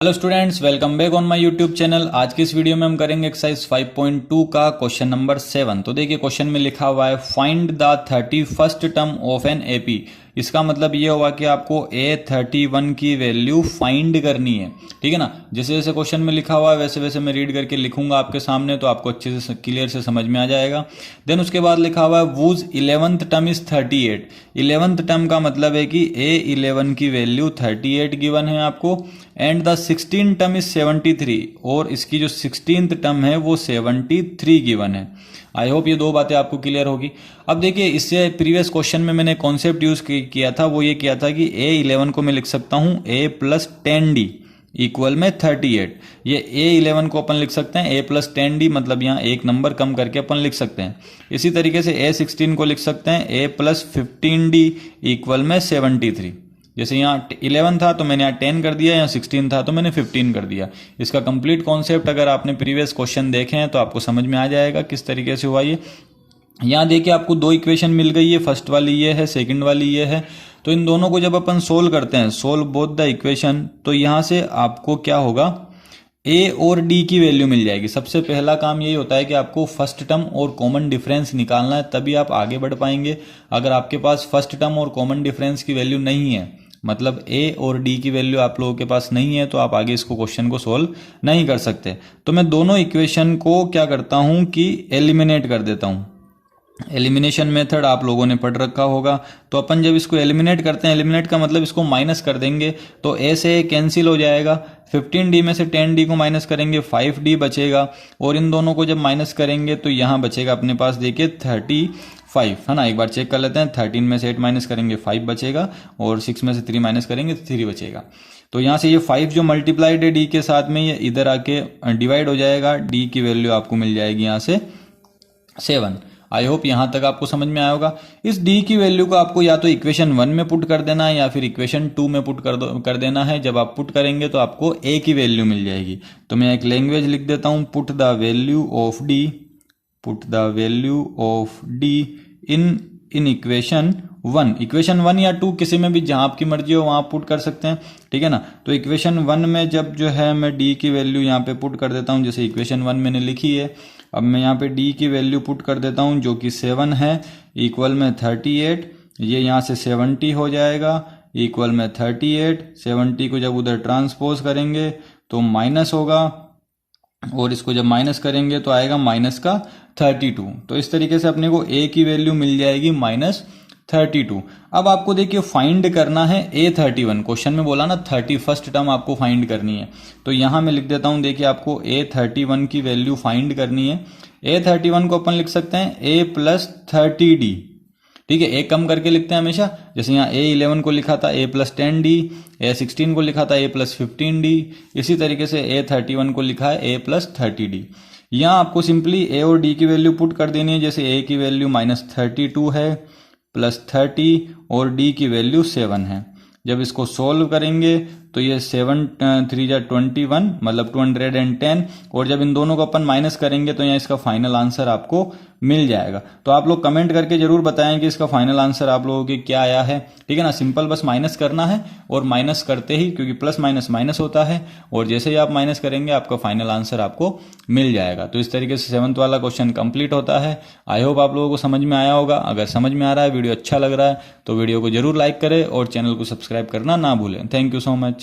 Hello students, welcome back on my YouTube channel. आज की इस वीडियो में हम करेंगे एक्सरसाइज 5.2 का क्वेश्चन नंबर 7। तो देखिए क्वेश्चन में लिखा हुआ है find the 31st term of an AP. इसका मतलब ये हुआ कि आपको A31 की वैल्यू फाइंड करनी है, ठीक है ना। जैसे जैसे क्वेश्चन में लिखा हुआ है वैसे वैसे मैं रीड करके लिखूंगा आपके सामने, तो आपको अच्छे से क्लियर से समझ में आ जाएगा। देन उसके बाद लिखा हुआ है whose 11th term is 38। 11th term का मतलब है कि A11 की वैल्यू 38 गिवन है आपको, एंड द 16 टर्म इज 73, और इसकी जो 16th टर्म है वो 73 गिवन है। आई होप ये दो बातें आपको क्लियर होगी। अब देखिए इससे प्रीवियस क्वेश्चन में मैंने कॉन्सेप्ट यूज किया था, वो ये किया था कि A11 को मैं लिख सकता हूं A प्लस 10D इक्वल में 38। ये A11 को अपन लिख सकते हैं A प्लस 10D, मतलब यहाँ एक नंबर कम करके अपन लिख सकते हैं। इसी तरीके से A16 को लिख सकते हैं A प्लस 15D इक्वल में 73। जैसे यहाँ 11 था तो मैंने यहाँ 10 कर दिया, यहाँ 16 था तो मैंने 15 कर दिया। इसका कंप्लीट कॉन्सेप्ट अगर आपने प्रीवियस क्वेश्चन देखे हैं तो आपको समझ में आ जाएगा किस तरीके से हुआ ये। यहाँ देखिए आपको दो इक्वेशन मिल गई है, फर्स्ट वाली ये है, सेकंड वाली ये है। तो इन दोनों को जब अपन सोल्व करते हैं, सोल्व बोथ द इक्वेशन, तो यहाँ से आपको क्या होगा, ए और डी की वैल्यू मिल जाएगी। सबसे पहला काम यही होता है कि आपको फर्स्ट टर्म और कॉमन डिफरेंस निकालना है, तभी आप आगे बढ़ पाएंगे। अगर आपके पास फर्स्ट टर्म और कॉमन डिफरेंस की वैल्यू नहीं है, मतलब ए और डी की वैल्यू आप लोगों के पास नहीं है, तो आप आगे इसको क्वेश्चन को सोल्व नहीं कर सकते। तो मैं दोनों इक्वेशन को क्या करता हूं कि एलिमिनेट कर देता हूं। एलिमिनेशन मेथड आप लोगों ने पढ़ रखा होगा। तो अपन जब इसको एलिमिनेट करते हैं, एलिमिनेट का मतलब इसको माइनस कर देंगे, तो ए से कैंसिल हो जाएगा। 15D में से 10D को माइनस करेंगे, 5D बचेगा, और इन दोनों को जब माइनस करेंगे तो यहाँ बचेगा अपने पास देखिए 35, है ना। एक बार चेक कर लेते हैं, 13 में से 8 माइनस करेंगे 5 बचेगा, और 6 में से 3 माइनस करेंगे तो 3 बचेगा। तो यहाँ से ये 5 जो मल्टीप्लाइड है डी के साथ में, ये इधर आके डिवाइड हो जाएगा। डी की वैल्यू आपको मिल जाएगी यहाँ से 7। आई होप यहां तक आपको समझ में आया होगा। इस डी की वैल्यू को आपको या तो इक्वेशन 1 में पुट कर देना है या फिर इक्वेशन 2 में पुट कर देना है। जब आप पुट करेंगे तो आपको ए की वैल्यू मिल जाएगी। तो मैं एक लैंग्वेज लिख देता हूं, put the value of D, put the value of D in equation 1। Equation 1 या 2 किसी में भी जहां आपकी मर्जी हो वहां पुट कर सकते हैं, ठीक है ना। तो इक्वेशन 1 में जब जो है मैं डी की वैल्यू यहाँ पे पुट कर देता हूं, जैसे इक्वेशन 1 मैंने लिखी है, अब मैं यहाँ पे डी की वैल्यू पुट कर देता हूँ जो कि 7 है, इक्वल में 38। ये यहाँ से 70 हो जाएगा, इक्वल में 38। 70 को जब उधर ट्रांसपोज करेंगे तो माइनस होगा, और इसको जब माइनस करेंगे तो आएगा माइनस का 32। तो इस तरीके से अपने को ए की वैल्यू मिल जाएगी -32। अब आपको देखिए फाइंड करना है A31। क्वेश्चन में बोला ना 31st टर्म आपको फाइंड करनी है, तो यहां मैं लिख देता हूं, देखिए आपको A31 की वैल्यू फाइंड करनी है। A31 को अपन लिख सकते हैं A प्लस 30D, ठीक है। एक कम करके लिखते हैं हमेशा, जैसे यहाँ A11 को लिखा था A प्लस 10D, A16 को लिखा था A प्लस 15D, इसी तरीके से A31 को लिखा है A प्लस 30D। यहाँ आपको सिंपली A और D की वैल्यू पुट कर देनी है। जैसे A की वैल्यू -32 है, प्लस 30, और D की वैल्यू 7 है। जब इसको सोल्व करेंगे तो ये 7 3 जा 21, मतलब 210, और जब इन दोनों को अपन माइनस करेंगे तो यहाँ इसका फाइनल आंसर आपको मिल जाएगा। तो आप लोग कमेंट करके जरूर बताएं कि इसका फाइनल आंसर आप लोगों के क्या आया है, ठीक है ना। सिंपल बस माइनस करना है, और माइनस करते ही, क्योंकि प्लस माइनस माइनस होता है, और जैसे ही आप माइनस करेंगे आपका फाइनल आंसर आपको मिल जाएगा। तो इस तरीके से 7th वाला क्वेश्चन कंप्लीट होता है। आई होप आप लोगों को समझ में आया होगा। अगर समझ में आ रहा है, वीडियो अच्छा लग रहा है, तो वीडियो को जरूर लाइक करें और चैनल को सब्सक्राइब करना ना भूलें। Thank you so much.